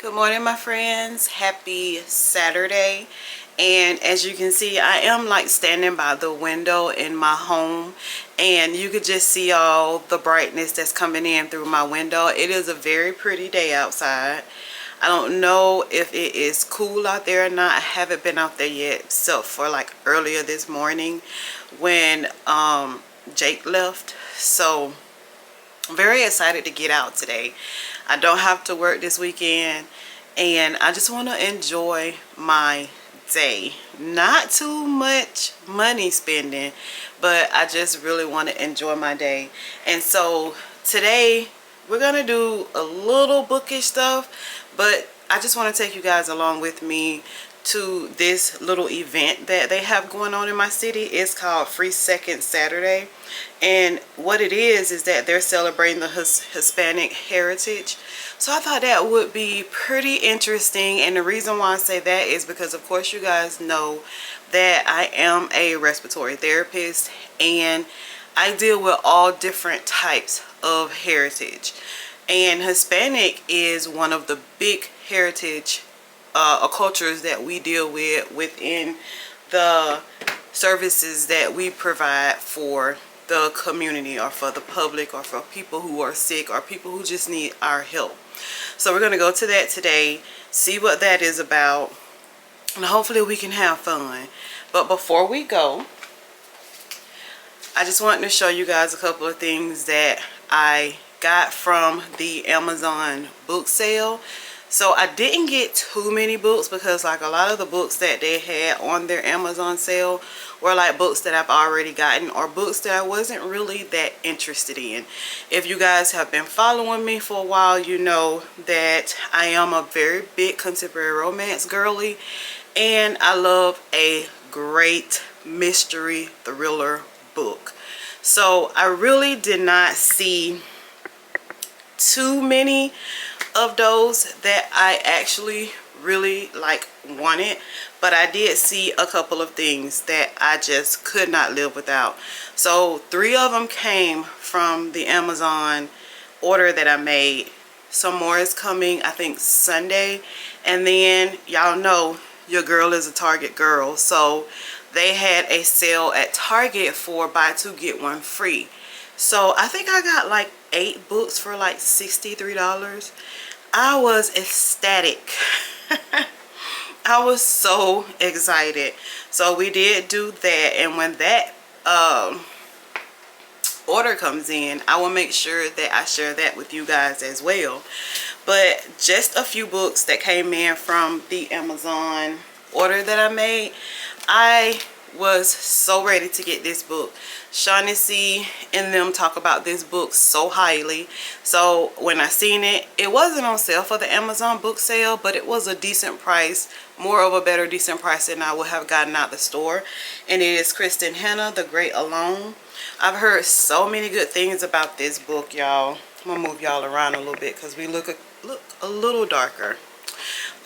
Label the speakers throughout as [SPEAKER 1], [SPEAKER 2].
[SPEAKER 1] Good morning, my friends. Happy Saturday. And as you can see, I am like standing by the window in my home, and you could just see all the brightness that's coming in through my window. It is a very pretty day outside. I don't know if it is cool out there or not. I haven't been out there yet, except for like earlier this morning when Jake left. So I'm very excited to get out today. I don't have to work this weekend, and I just want to enjoy my day. Not too much money spending, but I just really want to enjoy my day. And so today we're gonna do a little bookish stuff, but I just want to take you guys along with me to this little event that they have going on in my city. It's called Free Second Saturday, and what it is that they're celebrating the Hispanic heritage. So I thought that would be pretty interesting, and the reason why I say that is because, of course, you guys know that I am a respiratory therapist, and I deal with all different types of heritage, and Hispanic is one of the big heritage cultures that we deal with within the services that we provide for the community, or for the public, or for people who are sick, or people who just need our help. So we're going to go to that today, see what that is about, and hopefully we can have fun. But before we go, I just wanted to show you guys a couple of things that I got from the Amazon book sale. So I didn't get too many books, because like a lot of the books that they had on their Amazon sale were like books that I've already gotten, or books that I wasn't really that interested in. If you guys have been following me for a while, you know that I am a very big contemporary romance girly, and I love a great mystery thriller book. So I really did not see too many of those that I actually really like wanted, but I did see a couple of things that I just could not live without. So 3 of them came from the Amazon order that I made. Some more is coming, I think, Sunday. And then y'all know your girl is a Target girl, so they had a sale at Target for buy 2 get 1 free. So I think I got like 8 books for like $63. I was ecstatic. I was so excited. So we did do that, and when that order comes in, I will make sure that I share that with you guys as well. But just a few books that came in from the Amazon order that I made. I was so ready to get this book. Shaughnessy and them talk about this book so highly. So when I seen it, it wasn't on sale for the Amazon book sale, but it was a decent price, more of a better decent price than I would have gotten out the store. And it is Kristen Hanna, The Great Alone. I've heard so many good things about this book, y'all. I'm gonna move y'all around a little bit because we look a little darker.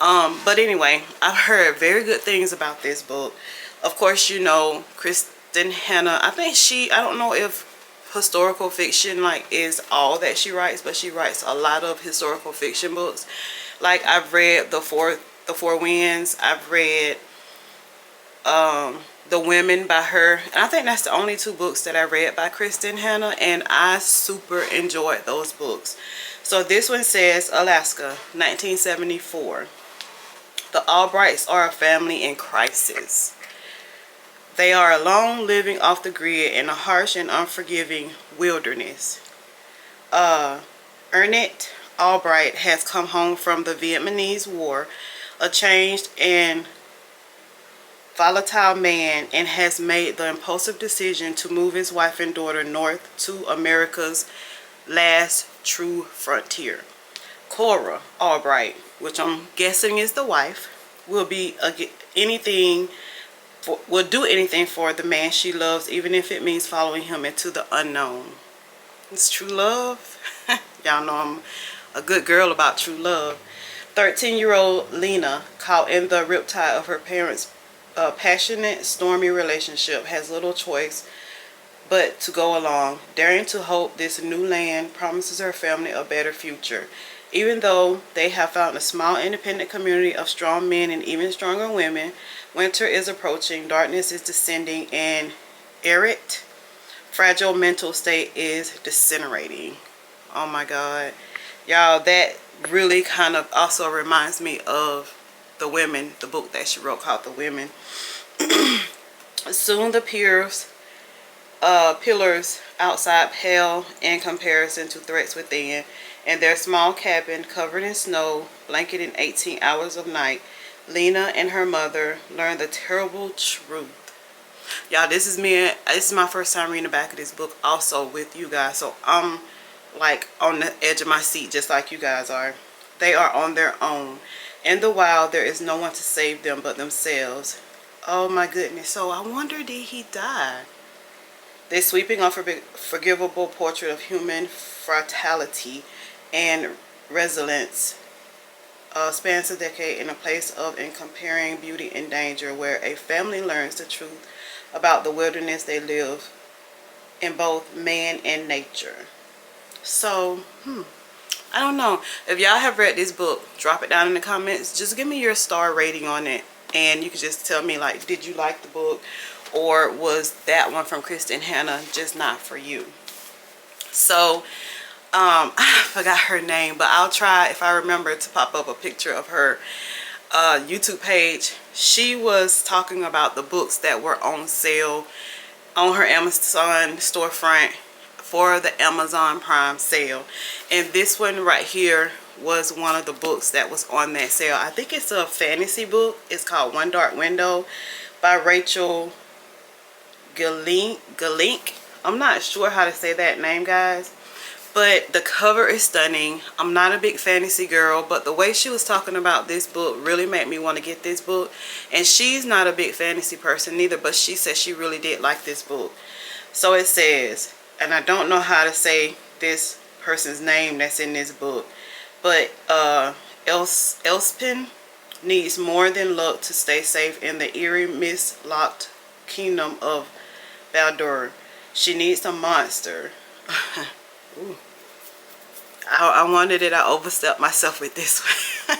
[SPEAKER 1] But anyway, I've heard very good things about this book. Of course, you know, Kristen Hanna, I think I don't know if historical fiction like is all that she writes, but she writes a lot of historical fiction books. Like I've read The Four Winds, I've read The Women by her, and I think that's the only 2 books that I read by Kristen Hanna, and I super enjoyed those books. So this one says Alaska, 1974. The Albrights are a family in crisis. They are alone, living off the grid in a harsh and unforgiving wilderness. Ernest Albright has come home from the Vietnamese War, a changed and volatile man, and has made the impulsive decision to move his wife and daughter north to America's last true frontier. Cora Albright, which I'm guessing is the wife, will do anything for the man she loves, even if it means following him into the unknown. It's true love. Y'all know I'm a good girl about true love. 13-year-old Lena, caught in the riptide of her parents' passionate, stormy relationship, has little choice but to go along, daring to hope this new land promises her family a better future. Even though they have found a small independent community of strong men and even stronger women, winter is approaching, darkness is descending, and Eret, fragile mental state is disintegrating. Oh my God. Y'all, that really kind of also reminds me of The Women, the book that she wrote called The Women. Soon the pillars outside pale in comparison to threats within. In their small cabin covered in snow, blanketed in 18 hours of night, Lena and her mother learn the terrible truth. Y'all, this is my first time reading the back of this book also with you guys. So I'm like on the edge of my seat just like you guys are. They are on their own. In the wild, there is no one to save them but themselves. Oh my goodness. So I wonder, did he die? This sweeping, unforgivable portrait of human fragility and resilience spans a decade in a place of comparing beauty and danger, where a family learns the truth about the wilderness they live in, both man and nature. So, I don't know. If y'all have read this book, drop it down in the comments. Just give me your star rating on it. And you can just tell me, like, did you like the book? Or was that one from Kristen Hanna just not for you? So, I forgot her name, but I'll try, if I remember, to pop up a picture of her YouTube page. She was talking about the books that were on sale on her Amazon storefront for the Amazon Prime sale. And this one right here was one of the books that was on that sale. I think it's a fantasy book. It's called One Dark Window by Rachel Galink. I'm not sure how to say that name, guys. But the cover is stunning. I'm not a big fantasy girl, but the way she was talking about this book really made me want to get this book. And she's not a big fantasy person neither, but she said she really did like this book. So it says, and I don't know how to say this person's name that's in this book, but Elspin needs more than luck to stay safe in the eerie, mist-locked kingdom of Baldur. She needs a monster. Ooh. I wonder did I overstep myself with this one.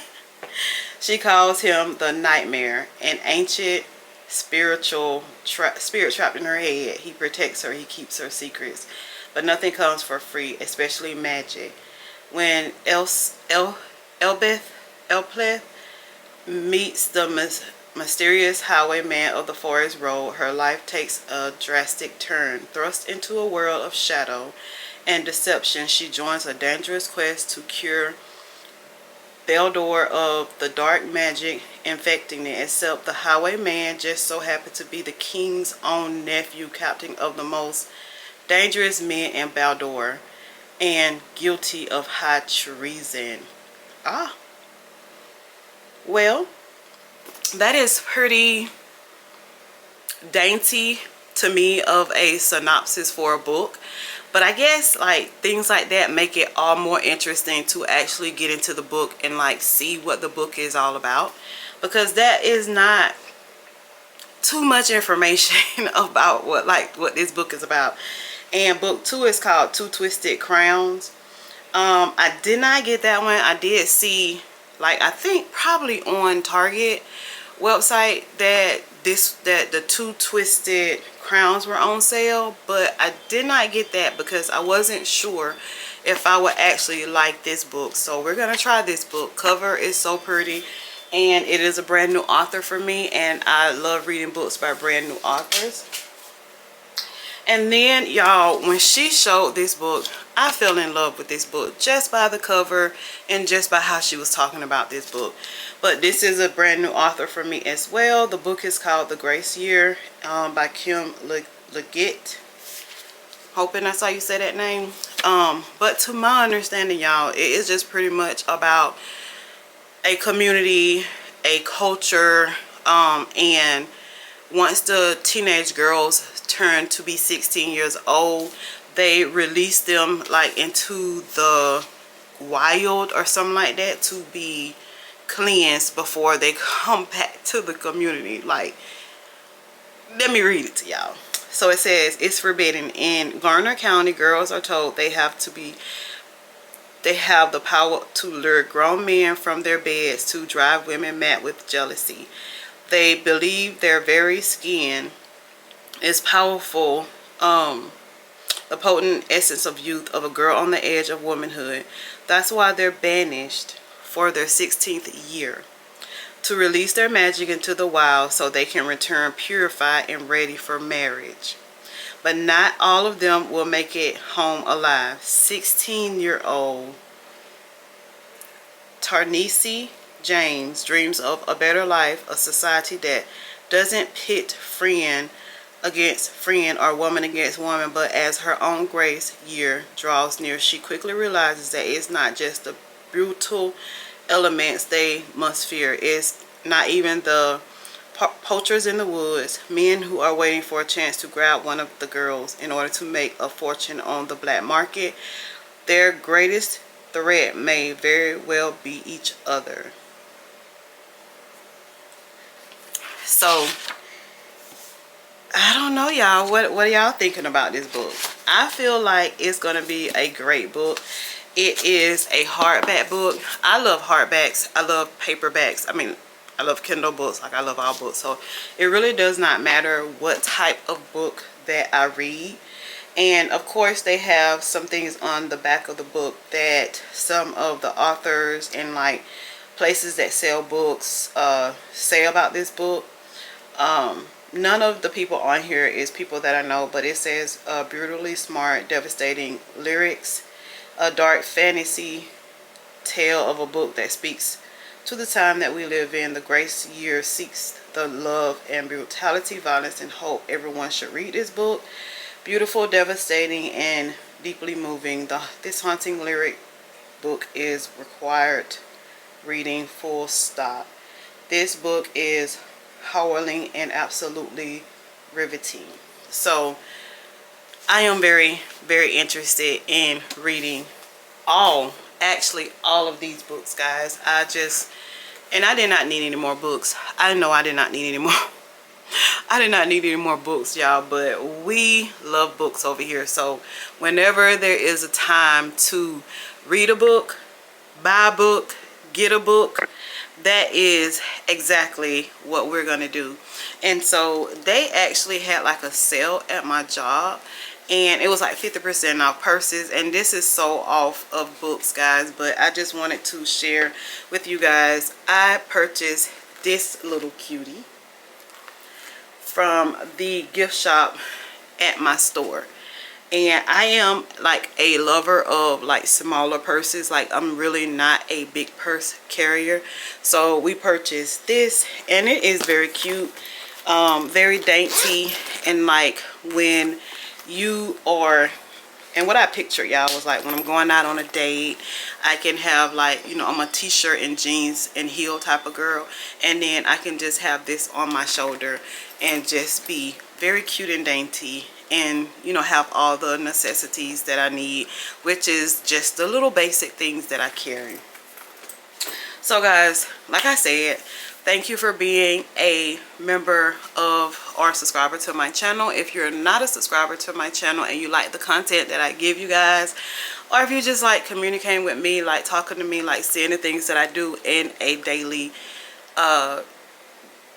[SPEAKER 1] She calls him the Nightmare, an ancient spirit trapped in her head. He protects her, he keeps her secrets, but nothing comes for free, especially magic. When Elpleth meets the mysterious highwayman of the forest road, her life takes a drastic turn. Thrust into a world of shadow and deception, she joins a dangerous quest to cure Baldur of the dark magic infecting it, except the highwayman just so happened to be the king's own nephew, captain of the most dangerous men in Baldur, and guilty of high treason. Well, that is pretty dainty to me of a synopsis for a book. But I guess like things like that make it all more interesting to actually get into the book and like see what the book is all about, because that is not too much information about what this book is about. And book 2 is called Two Twisted Crowns. I did not get that one. I did see, like, I think probably on Target website that the Two Twisted Crowns were on sale, but I did not get that because I wasn't sure if I would actually like this book. So we're gonna try this book. Cover is so pretty, and it is a brand new author for me, and I love reading books by brand new authors. And then y'all, when she showed this book, I fell in love with this book just by the cover and just by how she was talking about this book. But this is a brand new author for me as well. The book is called The Grace Year by Kim Leggett. Hoping that's how you say that name. But to my understanding, y'all, it is just pretty much about a community, a culture, and once the teenage girls turn to be 16 years old, they release them like into the wild or something like that to be cleansed before they come back to the community. Like, let me read it to y'all. So it says, it's forbidden in Garner County. Girls are told they have to be They have the power to lure grown men from their beds, to drive women mad with jealousy. They believe their very skin is powerful, the potent essence of youth of a girl on the edge of womanhood. That's why they're banished for their 16th year, to release their magic into the wild so they can return purified and ready for marriage. But not all of them will make it home alive. 16-year-old Tarnisi James dreams of a better life, a society that doesn't pit friend against friend or woman against woman, but as her own grace year draws near, she quickly realizes that it's not just the brutal elements they must fear. It's not even the poachers in the woods, men who are waiting for a chance to grab one of the girls in order to make a fortune on the black market. Their greatest threat may very well be each other. So I don't know, y'all. What are y'all thinking about this book? I feel like it's gonna be a great book. It is a hardback book. I love hardbacks. I love paperbacks. I mean, I love Kindle books. Like, I love all books. So it really does not matter what type of book that I read. And of course, they have some things on the back of the book that some of the authors and like places that sell books say about this book. None of the people on here is people that I know, but it says brutally smart, devastating lyrics, a dark fantasy tale of a book that speaks to the time that we live in. The grace year seeks the love and brutality, violence, and hope. Everyone should read this book. Beautiful, devastating, and deeply moving. This haunting lyric book is required reading, full stop. This book is harrowing and absolutely riveting. So I am very, very interested in reading actually all of these books, guys. I did not need any more books. I know I did not need any more. I did not need any more books, y'all, but we love books over here. So whenever there is a time to read a book, buy a book, get a book, that is exactly what we're gonna do. And so they actually had like a sale at my job, and it was like 50% off purses, and this is so off of books, guys, but I just wanted to share with you guys. I purchased this little cutie from the gift shop at my store. And I am like a lover of like smaller purses. Like, I'm really not a big purse carrier. So we purchased this, and it is very cute, very dainty. And like when you are, and what I pictured, y'all, was like when I'm going out on a date, I can have like, you know, I'm a t-shirt and jeans and heel type of girl, and then I can just have this on my shoulder and just be very cute and dainty, and you know, have all the necessities that I need, which is just the little basic things that I carry. So guys, like I said, thank you for being a member of or subscriber to my channel. If you're not a subscriber to my channel and you like the content that I give you guys, or if you just like communicating with me, like talking to me, like seeing the things that I do in a daily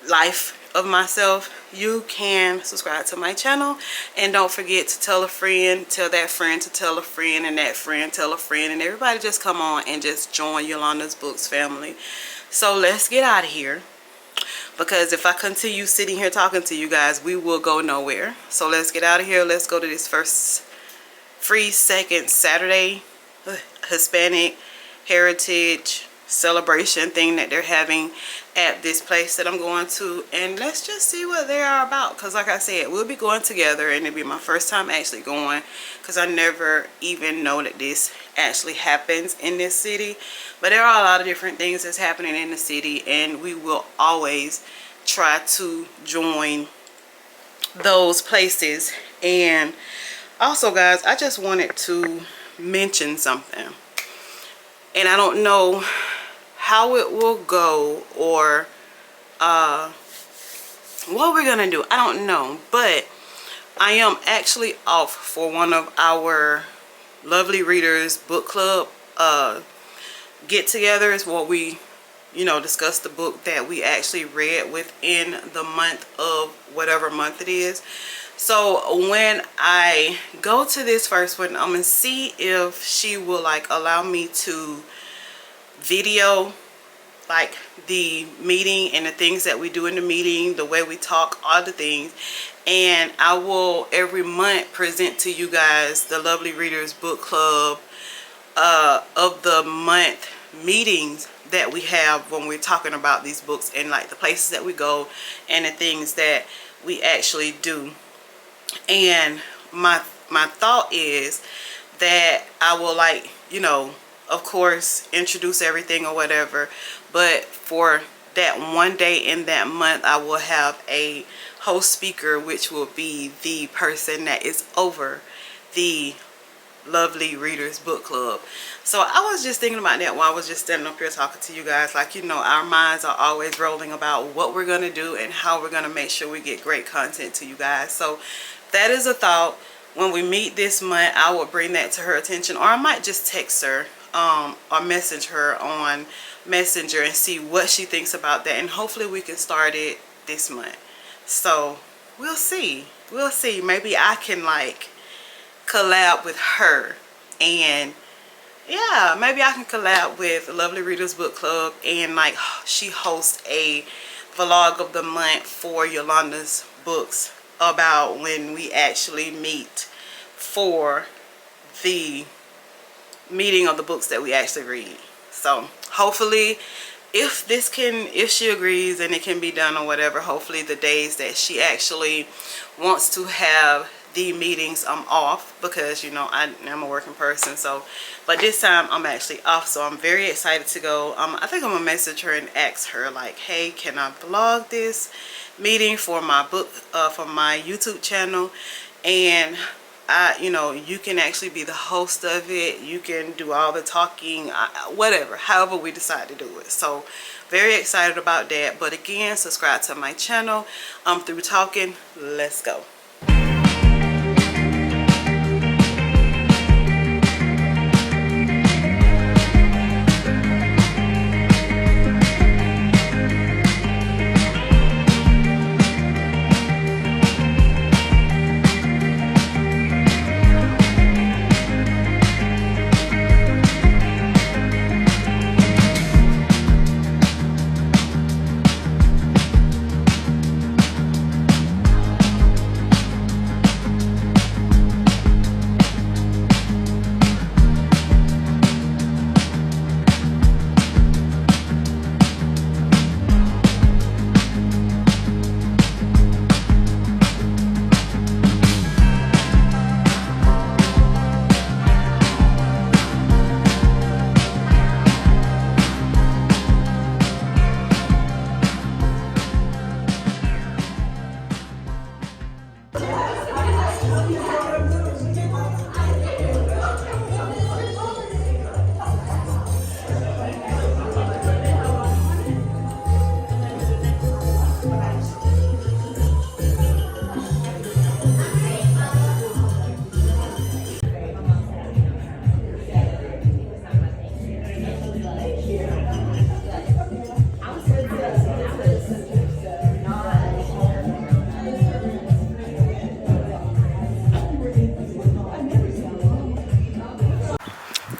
[SPEAKER 1] life of myself, you can subscribe to my channel. And don't forget to tell a friend, tell that friend to tell a friend, and that friend tell a friend, and everybody just come on and just join Yolanda's Books family. So let's get out of here, because if I continue sitting here talking to you guys, we will go nowhere. So let's get out of here. Let's go to this first free second Saturday Hispanic Heritage celebration thing that they're having at this place that I'm going to, and let's just see what they are about. Because like I said, we'll be going together, and it'll be my first time actually going, because I never even know that this actually happens in this city. But there are a lot of different things that's happening in the city, and we will always try to join those places. And also, guys, I just wanted to mention something, and I don't know how it will go or what we're gonna do. I don't know, but I am actually off for one of our lovely readers book club get-togethers where we, you know, discuss the book that we actually read within the month of whatever month it is. So when I go to this first one, I'm gonna see if she will like allow me to video like the meeting and the things that we do in the meeting, the way we talk, all the things. And I will every month present to you guys the Lovely Readers Book Club of the month meetings that we have when we're talking about these books, and like the places that we go and the things that we actually do. And my thought is that I will, like, you know, of course introduce everything or whatever, but for that one day in that month I will have a host speaker, which will be the person that is over the Lovely Readers Book Club. So I was just thinking about that while I was just standing up here talking to you guys. Like, you know, our minds are always rolling about what we're going to do and how we're going to make sure we get great content to you guys. So that is a thought. When we meet this month, I will bring that to her attention, or I might just text her or message her on Messenger and see what she thinks about that, and hopefully we can start it this month. So we'll see. We'll see. Maybe I can like collab with her, and yeah, maybe I can collab with Lovely Readers Book Club, and like she hosts a vlog of the month for Yolanda's books about when we actually meet for the meeting of the books that we actually read. So hopefully if she agrees and it can be done or whatever, hopefully the days that she actually wants to have the meetings I'm off, because you know I'm a working person. So but this time I'm actually off, so I'm very excited to go. I think I'm gonna message her and ask her like, hey, can I vlog this meeting for my book for my YouTube channel, and you know, you can actually be the host of it, you can do all the talking, whatever, however we decide to do it. So very excited about that. But again, subscribe to my channel. I'm through talking. Let's go.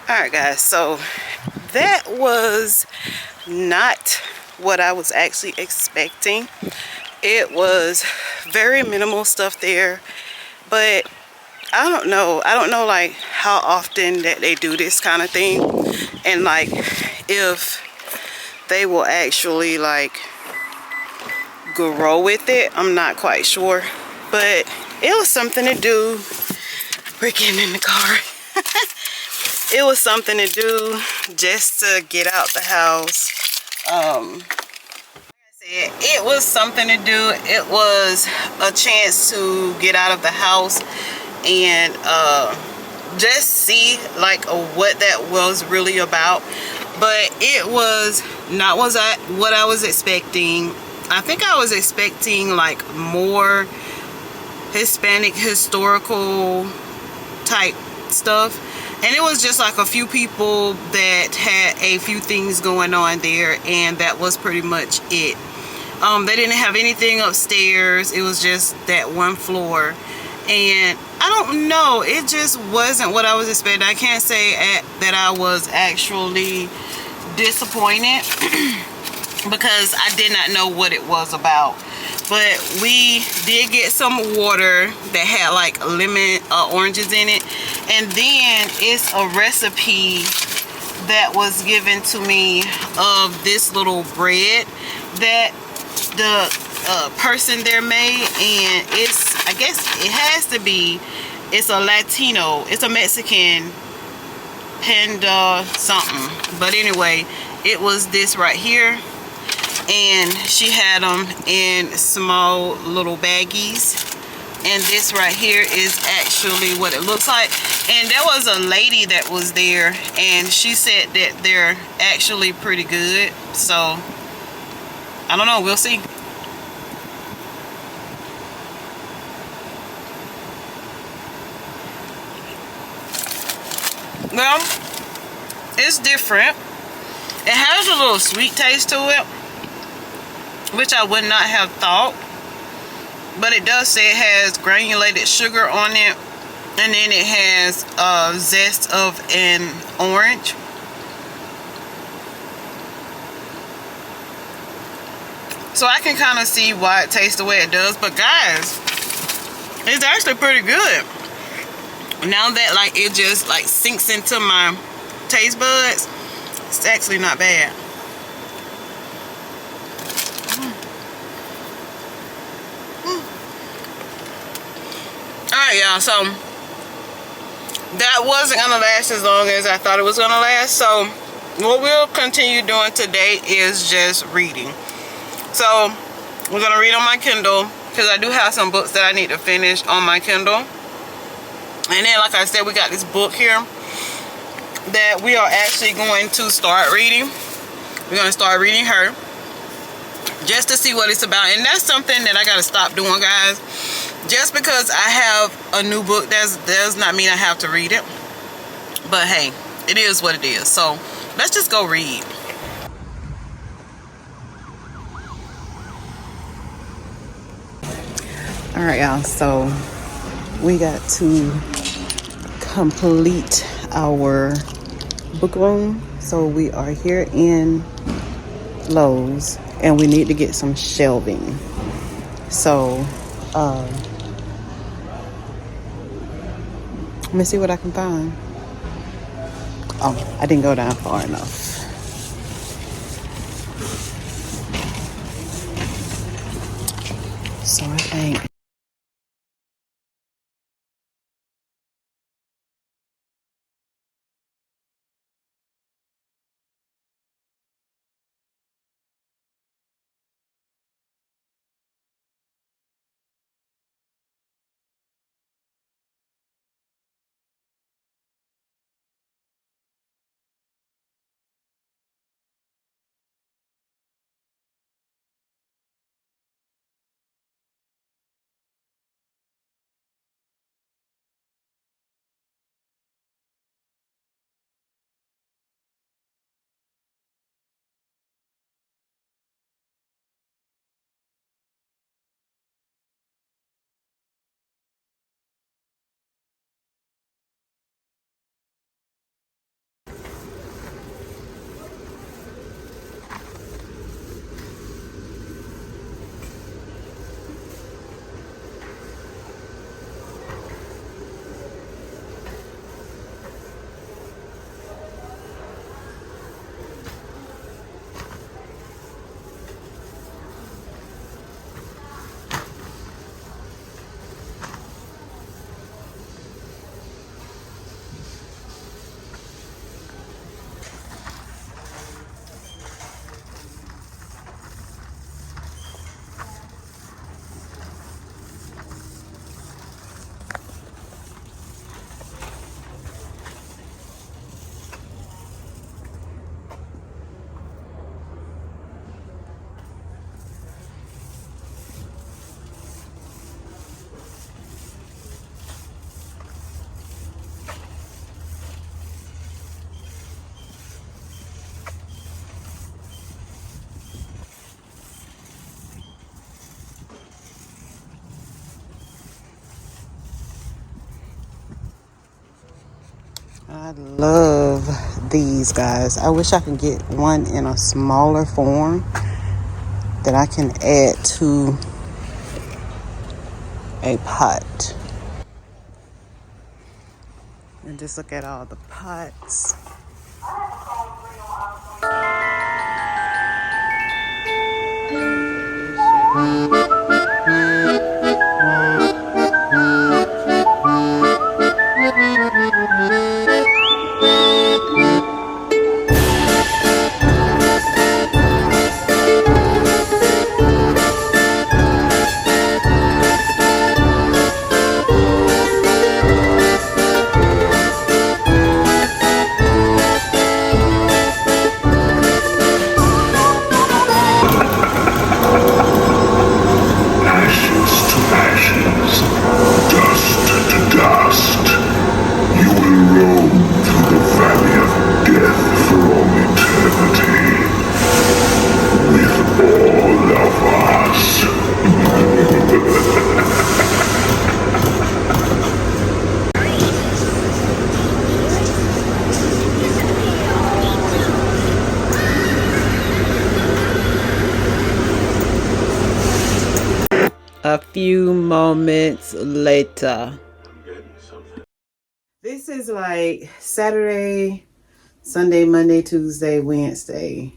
[SPEAKER 1] Alright guys, so that was not what I was actually expecting. It was very minimal stuff there, but I don't know like how often that they do this kind of thing, and like if they will actually like grow with it. I'm not quite sure, but it was something to do. We're getting in the car. It was something to do just to get out the house. Like I said, it was something to do. It was a chance to get out of the house and just see like what that was really about. But it was not what I was expecting. I think I was expecting like more Hispanic historical type stuff, And it was just like a few people that had a few things going on there, and that was pretty much it. They didn't have anything upstairs. It was just that one floor. And I don't know, it just wasn't what I was expecting. I can't say that I was actually disappointed because I did not know what it was about. But we did get some water that had like lemon oranges in it, and then it's a recipe that was given to me of this little bread that the person there made, and it's, I guess it has to be, it's a Latino, it's a Mexican panda something, but anyway, it was this right here, and she had them in small little baggies, and this right here is actually what it looks like. And there was a lady that was there, and she said that they're actually pretty good, so I don't know, we'll see. Well, it's different. It has a little sweet taste to it, which I would not have thought. But it does say it has granulated sugar on it, and then it has zest of an orange. So I can kind of see why it tastes the way it does. But guys, it's actually pretty good. Now that like it just like sinks into my taste buds, it's actually not bad. Alright, y'all, so that wasn't gonna last as long as I thought it was gonna last. So what we'll continue doing today is just reading. So we're gonna read on my Kindle, because I do have some books that I need to finish on my Kindle. And then, like I said, we got this book here that we are actually going to start reading. We're going to start reading her just to see what it's about. And that's something that I got to stop doing, guys. Just because I have a new book does not mean I have to read it. But hey, it is what it is. So let's just go read. All right, y'all. So we got to complete our book room. So we are here in Lowe's, and we need to get some shelving. So let me see what I can find. Oh, I didn't go down far enough. So I think love these, guys. I wish I could get one in a smaller form that I can add to a pot. And just look at all the pots. A few moments later. This is like Saturday, Sunday, Monday, Tuesday, Wednesday.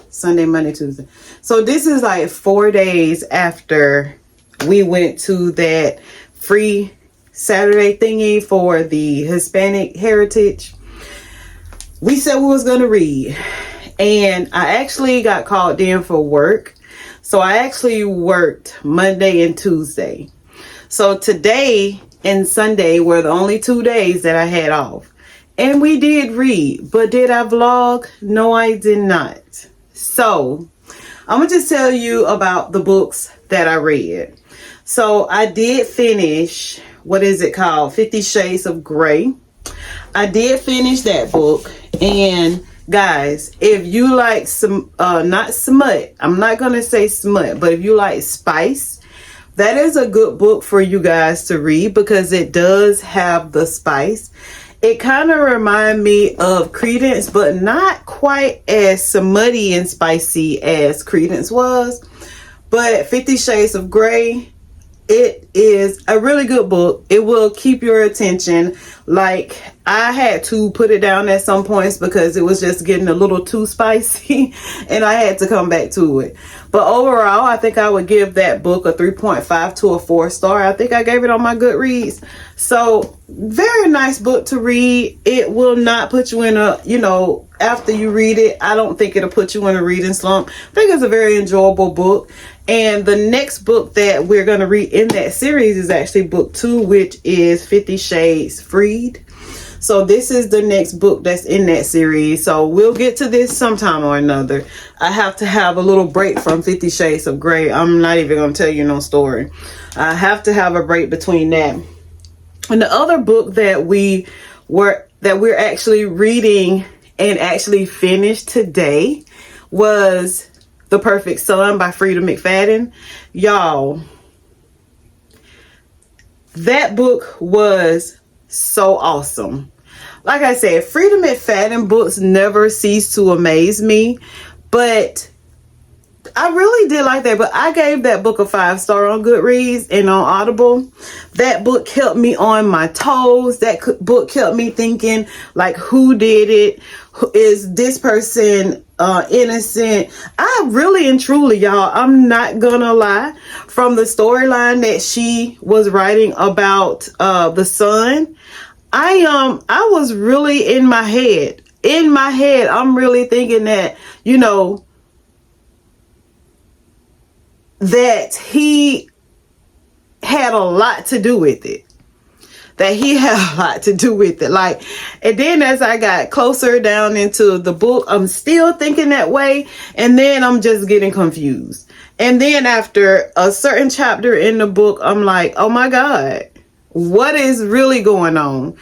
[SPEAKER 1] Sunday, Monday, Tuesday. So this is like 4 days after we went to that free Saturday thingy for the Hispanic heritage. We said we was going to read. And I actually got called in for work. So I actually worked Monday and Tuesday. So today and Sunday were the only 2 days that I had off. And we did read. But did I vlog? No, I did not. So I'm going to just tell you about the books that I read. So I did finish, what is it called? 50 Shades of Grey. I did finish that book. And guys, if you like some, not smut, I'm not going to say smut, but if you like spice, that is a good book for you guys to read because it does have the spice. It kind of reminds me of Credence, but not quite as smutty and spicy as Credence was. But 50 Shades of Grey, it is a really good book. It will keep your attention. Like, I had to put it down at some points because it was just getting a little too spicy and I had to come back to it. But overall, I think I would give that book a 3.5 to a 4-star. I think I gave it on my Goodreads. So, very nice book to read. It will not put you in a, after you read it, I don't think it'll put you in a reading slump. I think it's a very enjoyable book. And the next book that we're going to read in that series is actually book 2, which is 50 Shades Freed. So this is the next book that's in that series. So we'll get to this sometime or another. I have to have a little break from 50 Shades of Grey. I'm not even going to tell you no story. I have to have a break between that. And the other book that we're actually reading and actually finished today was The Perfect Son by Frida McFadden. Y'all, that book was so awesome. Like I said, Frida McFadden books never cease to amaze me, but I really did like that. But I gave that book a 5-star on Goodreads and on Audible. That book kept me on my toes. That book kept me thinking, like, who did it? Is this person innocent? I really and truly, y'all, I'm not gonna lie, from the storyline that she was writing about the son, I was really in my head. I'm really thinking that, that he had a lot to do with it. Like, and then as I got closer down into the book, I'm still thinking that way. And then I'm just getting confused. And then after a certain chapter in the book, I'm like, oh my God, what is really going on?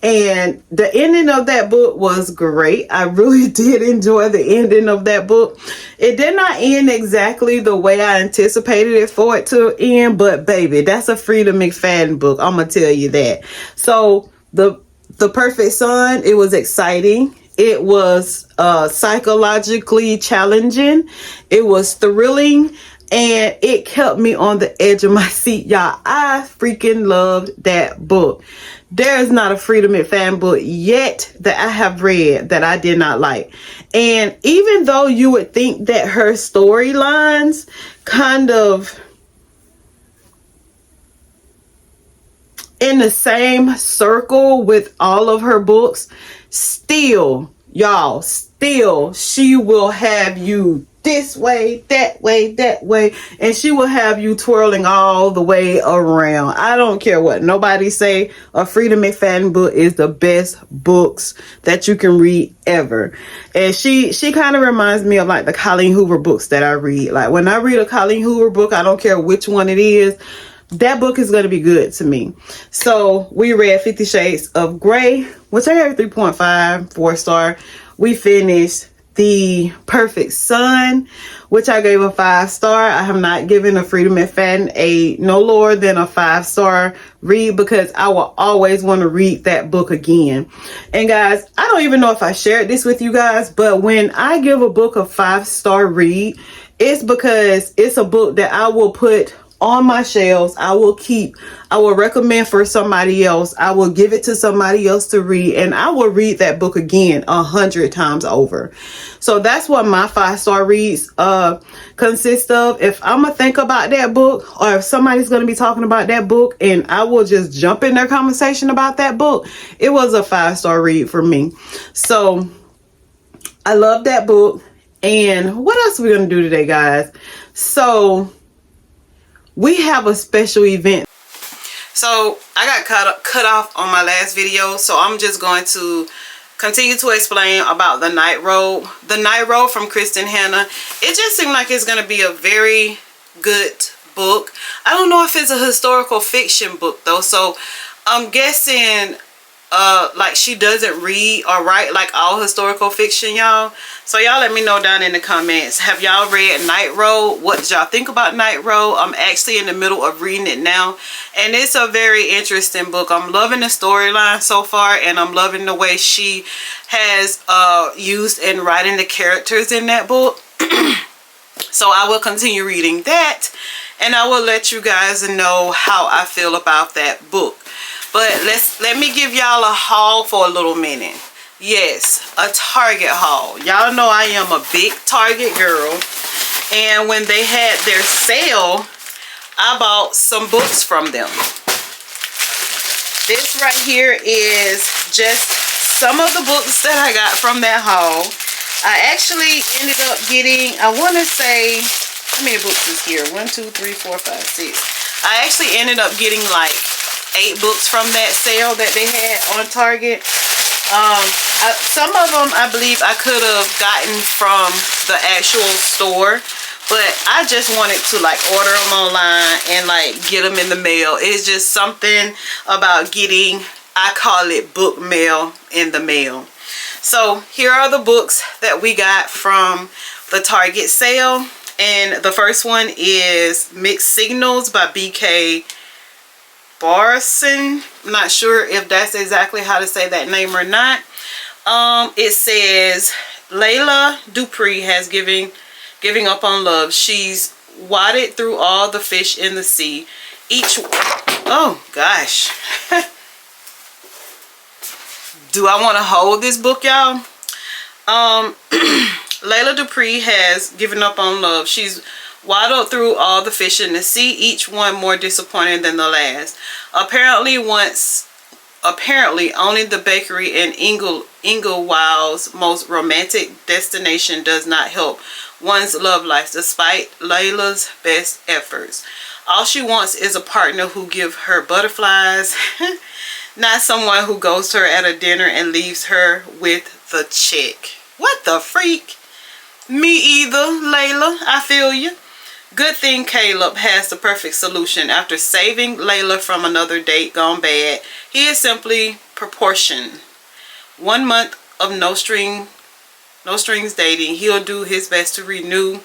[SPEAKER 1] And the ending of that book was great. I really did enjoy the ending of that book. It did not end exactly the way I anticipated it for it to end, but baby, that's a Frida McFadden book. I'm going to tell you that. So the The Perfect Son, it was exciting. It was psychologically challenging. It was thrilling. And it kept me on the edge of my seat, y'all. I freaking loved that book. There is not a Frida McFadden book yet that I have read that I did not like. And even though you would think that her storylines kind of in the same circle with all of her books, still, y'all, still, she will have you this way, that way, that way, and she will have you twirling all the way around. I don't care what nobody say. A Frida McFadden book is the best books that you can read ever. And she kind of reminds me of like the Colleen Hoover books that I read. Like when I read a Colleen Hoover book, I don't care which one it is, that book is going to be good to me. So we read 50 Shades of Grey, which I gave 3.5, 4-star. We finished The Perfect Son, which I gave a 5-star. I have not given a Frida McFadden a no lower than a 5-star read because I will always want to read that book again. And guys, I don't even know if I shared this with you guys, but when I give a book a 5-star read, it's because it's a book that I will put on my shelves. I will keep, I will recommend for somebody else. I will give it to somebody else to read, and I will read that book again 100 times over. So that's what my 5-star reads consist of. If I'm gonna think about that book, or if somebody's gonna be talking about that book and I will just jump in their conversation about that book, it was a 5-star read for me. So I love that book. And what else are we gonna do today, guys? So we have a special event. So I got cut off on my last video, so I'm just going to continue to explain about The Night Road. The Night Road from Kristen Hanna. It just seemed like it's going to be a very good book. I don't know if it's a historical fiction book though, so I'm guessing like she doesn't read or write like all historical fiction, y'all. So y'all let me know down in the comments, have y'all read Night Road? What did y'all think about Night Road? I'm actually in the middle of reading it now, and it's a very interesting book. I'm loving the storyline so far, and I'm loving the way she has used and writing the characters in that book. So I will continue reading that, and I will let you guys know how I feel about that book. But let me give y'all a haul for a little minute. Yes, a Target haul. Y'all know I am a big Target girl. And when they had their sale, I bought some books from them. This right here is just some of the books that I got from that haul. I actually ended up getting, I want to say, how many books is here? 1, 2, 3, 4, 5, 6. I actually ended up getting like 8 books from that sale that they had on Target. Some of them I believe I could have gotten from the actual store, but I just wanted to like order them online and like get them in the mail. It's just something about getting, I call it book mail, in the mail. So here are the books that we got from the Target sale, and the first one is Mixed Signals by B.K. Barson. I'm not sure if that's exactly how to say that name or not. It says Layla Dupree has giving up on love. She's waded through all the fish in the sea. Oh gosh. Do I want to hold this book, y'all? Layla Dupree has given up on love. She's waddled through all the fish in the sea, each one more disappointing than the last. Apparently owning the bakery in Inglewild's most romantic destination does not help one's love life, despite Layla's best efforts. All she wants is a partner who gives her butterflies, not someone who goes to her at a dinner and leaves her with the check. What the freak? Me either, Layla. I feel you. Good thing Caleb has the perfect solution. After saving Layla from another date gone bad, he is simply proportioned. 1 month of no strings dating, he'll do his best to renew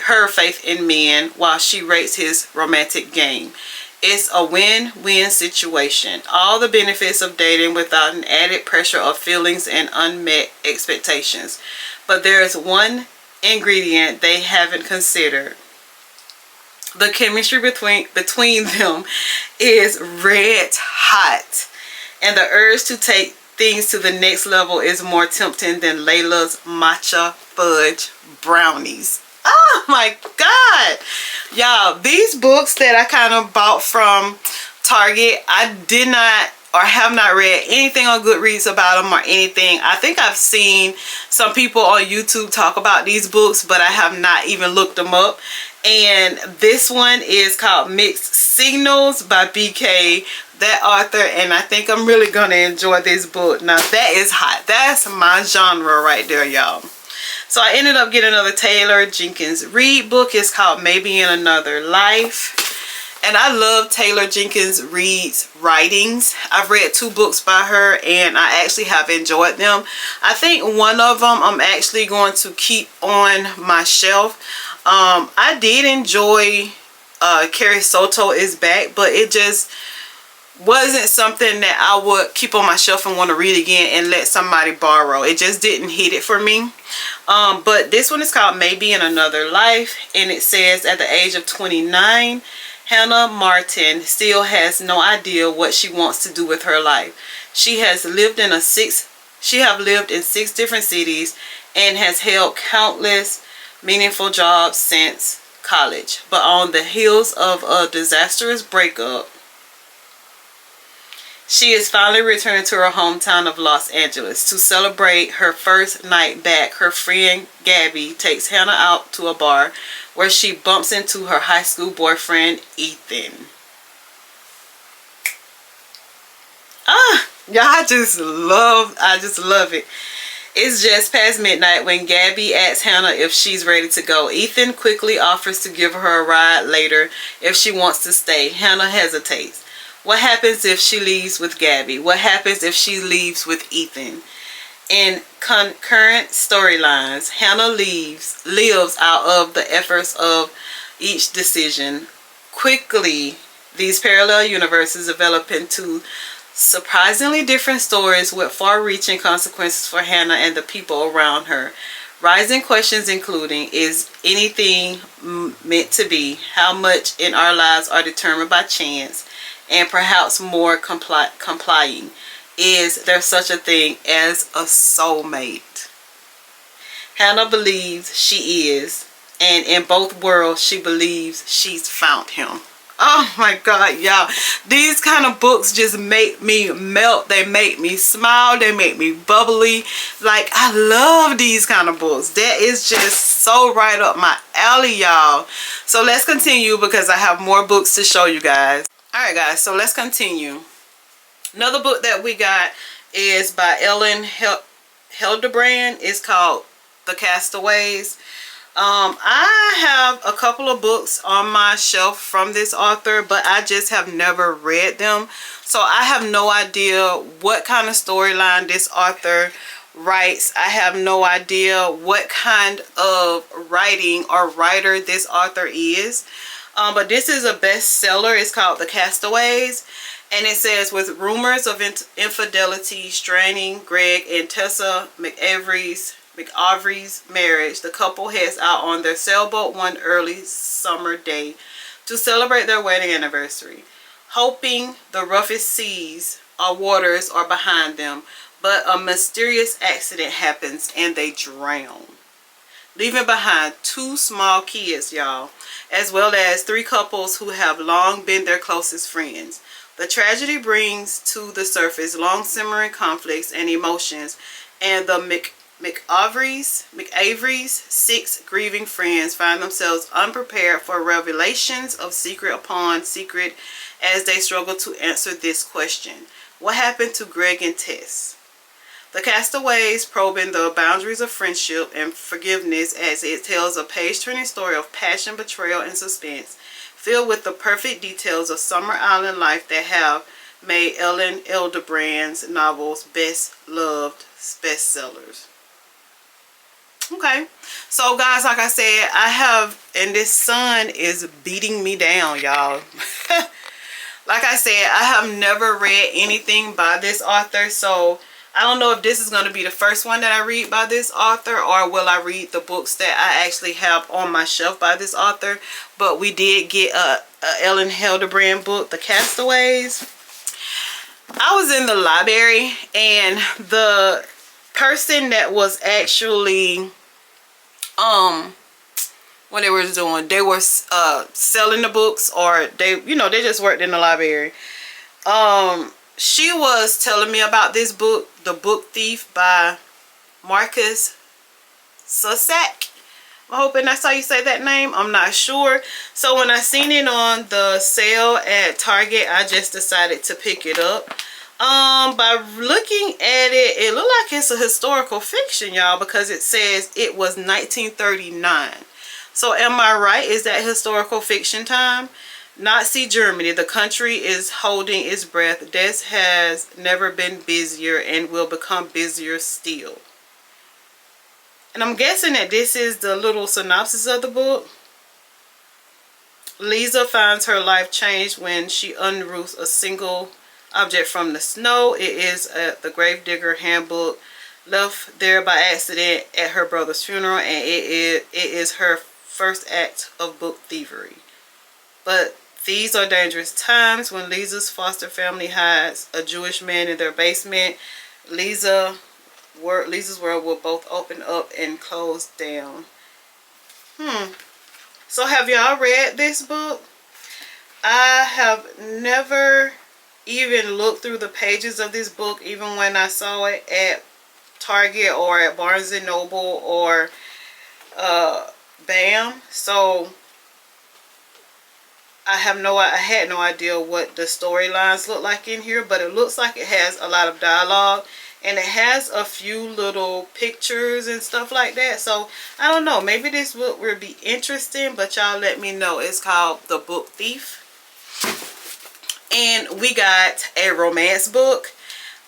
[SPEAKER 1] her faith in men while she rates his romantic game. It's a win-win situation. All the benefits of dating without an added pressure of feelings and unmet expectations. But there's one ingredient they haven't considered. The chemistry between them is red hot. And the urge to take things to the next level is more tempting than Layla's matcha fudge brownies. Oh my God. Y'all, these books that I kind of bought from Target, I did not or have not read anything on Goodreads about them or anything. I think I've seen some people on YouTube talk about these books, but I have not even looked them up. And this one is called Mixed Signals by BK, that author, and I think I'm really going to enjoy this book. Now that is hot. That's my genre right there, y'all. So I ended up getting another Taylor Jenkins Reid book. It's called Maybe in Another Life. And I love Taylor Jenkins Reid's writings. I've read 2 books by her and I actually have enjoyed them. I think one of them I'm actually going to keep on my shelf. I did enjoy Carrie Soto Is Back, but it just wasn't something that I would keep on my shelf and want to read again and let somebody borrow. It just didn't hit it for me. But this one is called Maybe in Another Life, and it says at the age of 29, Hannah Martin still has no idea what she wants to do with her life. She have lived in 6 different cities and has held countless meaningful jobs since college. But on the heels of a disastrous breakup, she is finally returning to her hometown of Los Angeles. To celebrate her first night back, her friend Gabby takes Hannah out to a bar where she bumps into her high school boyfriend, Ethan. Y'all, I just love it. It's just past midnight when Gabby asks Hannah if she's ready to go. Ethan quickly offers to give her a ride later if she wants to stay. Hannah hesitates. What happens if she leaves with Gabby? What happens if she leaves with Ethan? In concurrent storylines, Hannah lives out of the efforts of each decision. Quickly, these parallel universes develop into surprisingly different stories with far-reaching consequences for Hannah and the people around her. Rising questions including, is anything meant to be? How much in our lives are determined by chance? And perhaps more complying, is there such a thing as a soulmate? Hannah believes she is, and in both worlds she believes she's found him. Oh my God, y'all. These kind of books just make me melt. They make me smile. They make me bubbly. Like, I love these kind of books. That is just so right up my alley, y'all. So let's continue because I have more books to show you guys. Alright guys, so let's continue. Another book that we got is by Ellen Hildebrand. It's called The Castaways. I have a couple of books on my shelf from this author, but I just have never read them. So I have no idea what kind of storyline this author writes. I have no idea what kind of writing or writer this author is. But this is a bestseller. It's called The Castaways. And it says, with rumors of infidelity straining Greg and Tessa McAvery's marriage, the couple heads out on their sailboat one early summer day to celebrate their wedding anniversary, hoping the roughest seas or waters are behind them. But a mysterious accident happens and they drown, leaving behind 2 small kids, y'all, as well as 3 couples who have long been their closest friends. The tragedy brings to the surface long simmering conflicts and emotions, and the McAvery's 6 grieving friends find themselves unprepared for revelations of secret upon secret as they struggle to answer this question. What happened to Greg and Tess? The Castaways probing the boundaries of friendship and forgiveness as it tells a page-turning story of passion, betrayal, and suspense, filled with the perfect details of summer island life that have made Ellen Hildebrand's novels best-loved bestsellers. Okay, so guys, like I said, and this sun is beating me down, y'all. like I said, I have never read anything by this author, so I don't know if this is going to be the first one that I read by this author, or will I read the books that I actually have on my shelf by this author. But we did get a Ellen Hildebrand book, The Castaways. I was in the library, and the person that was actually what they were doing, they were selling the books, or they just worked in the library. She was telling me about this book, The Book Thief by Marcus Sussack. I'm hoping that's how you say that name. I'm not sure. So when I seen it on the sale at Target, I just decided to pick it up. By looking at it, it looked like it's a historical fiction, y'all, because it says it was 1939. So am I right? Is that historical fiction time? Nazi Germany, the country is holding its breath. Death has never been busier and will become busier still. And I'm guessing that this is the little synopsis of the book. Lisa finds her life changed when she uproots a single object from the snow. It is the Gravedigger Handbook, left there by accident at her brother's funeral, and it is her first act of book thievery. But these are dangerous times. When Lisa's foster family hides a Jewish man in their basement, Lisa's world will both open up and close down. So have y'all read this book? I have never even looked through the pages of this book, even when I saw it at Target or at Barnes & Noble or BAM. So I had no idea what the storylines look like in here, but it looks like it has a lot of dialogue, and it has a few little pictures and stuff like that. So I don't know, maybe this book will be interesting, but y'all let me know. It's called The Book Thief. And we got a romance book.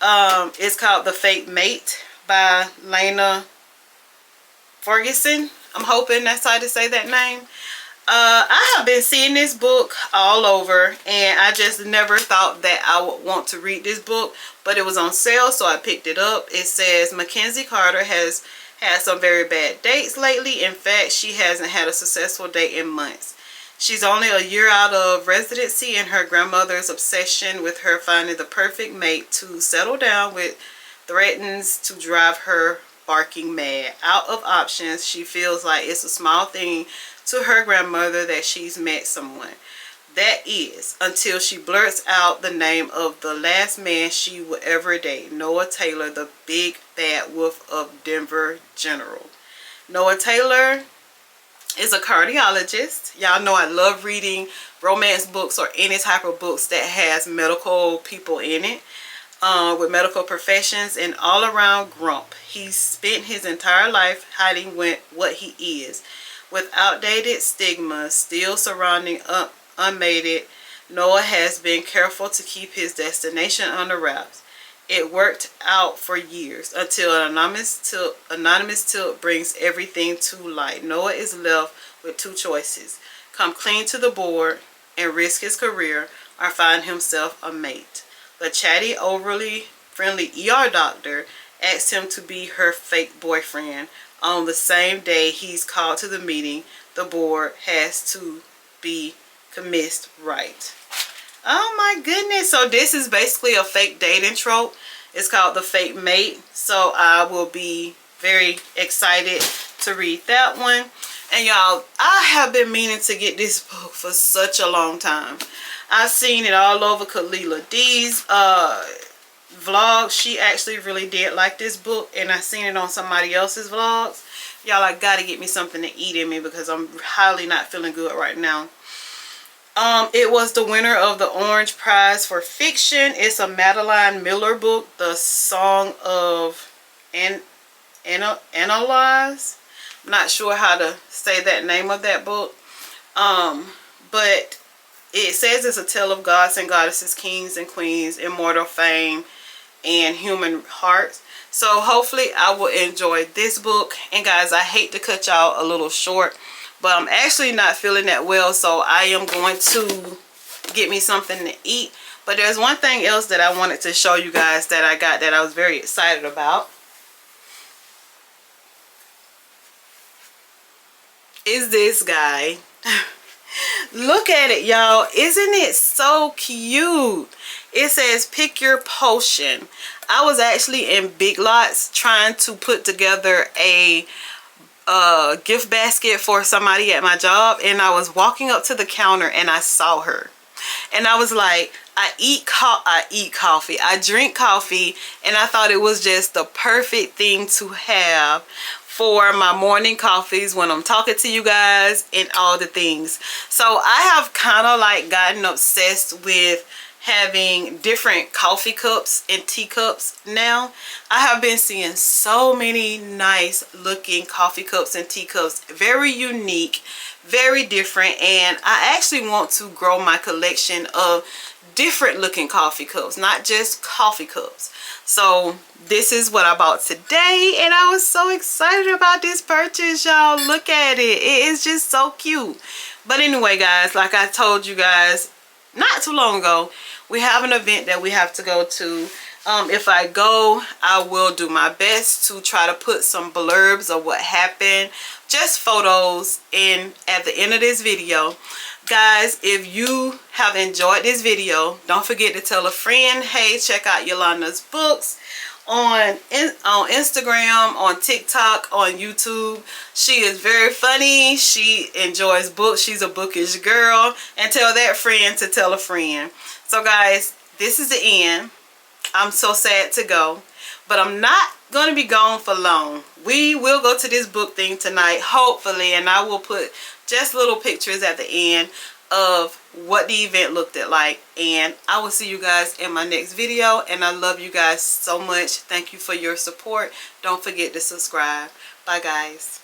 [SPEAKER 1] It's called The Fate Mate by Lena Ferguson. I'm hoping that's how to say that name. I have been seeing this book all over, and I just never thought that I would want to read this book, but it was on sale, so I picked it up. It says Mackenzie Carter has had some very bad dates lately. In fact, she hasn't had a successful date in months. She's only a year out of residency, and her grandmother's obsession with her finding the perfect mate to settle down with threatens to drive her barking mad. Out of options, she feels like it's a small thing to her grandmother that she's met someone. That is, until she blurts out the name of the last man she would ever date, Noah Taylor, the big bad wolf of Denver General. Noah Taylor is a cardiologist. Y'all know I love reading romance books or any type of books that has medical people in it, with medical professions, and all around grump. He's spent his entire life hiding what he is, with outdated stigma still surrounding unmated. Noah has been careful to keep his destination under wraps. It worked out for years until an anonymous tip brings everything to light. Noah is left with two choices: come clean to the board and risk his career, or find himself a mate. The chatty, overly friendly ER doctor asks him to be her fake boyfriend. On the same day he's called to the meeting, the board has to be commenced right. Oh my goodness. So this is basically a fake dating trope. It's called The Fate Mate. So I will be very excited to read that one. And y'all, I have been meaning to get this book for such a long time. I've seen it all over Kalila D's vlog. She actually really did like this book, and I seen it on somebody else's vlogs. Y'all, I gotta get me something to eat in me because I'm highly not feeling good right now. It was the winner of the Orange Prize for Fiction. It's a Madeline Miller book, The Song of Analyze. I'm not sure how to say that name of that book, but it says it's a tale of gods and goddesses, kings and queens, immortal fame, and human hearts. So hopefully I will enjoy this book. And guys, I hate to cut y'all a little short, but I'm actually not feeling that well, so I am going to get me something to eat. But there's one thing else that I wanted to show you guys that I got that I was very excited about. Is this guy. Look at it, y'all. Isn't it so cute? It says pick your potion. I was actually in Big Lots trying to put together a gift basket for somebody at my job, and I was walking up to the counter and I saw her, and I was like, I drink coffee, and I thought it was just the perfect thing to have for my morning coffees when I'm talking to you guys and all the things. So I have kind of like gotten obsessed with having different coffee cups and teacups now. I have been seeing so many nice looking coffee cups and teacups, very unique, very different, and I actually want to grow my collection of different looking coffee cups, not just coffee cups. So this is what I bought today, and I was so excited about this purchase, y'all. Look at it. It is just so cute. But anyway, guys, like I told you guys not too long ago, we have an event that we have to go to. If I go, I will do my best to try to put some blurbs of what happened, just photos, in at the end of this video. Guys, if you have enjoyed this video, don't forget to tell a friend, hey, check out Yolanda's books on Instagram, on TikTok, on YouTube. She is very funny. She enjoys books. She's a bookish girl. And tell that friend to tell a friend. So guys, this is the end. I'm so sad to go, but I'm not going to be gone for long. We will go to this book thing tonight, hopefully, and I will put just little pictures at the end of what the event looked like. And I will see you guys in my next video, and I love you guys so much. Thank you for your support. Don't forget to subscribe. Bye, guys.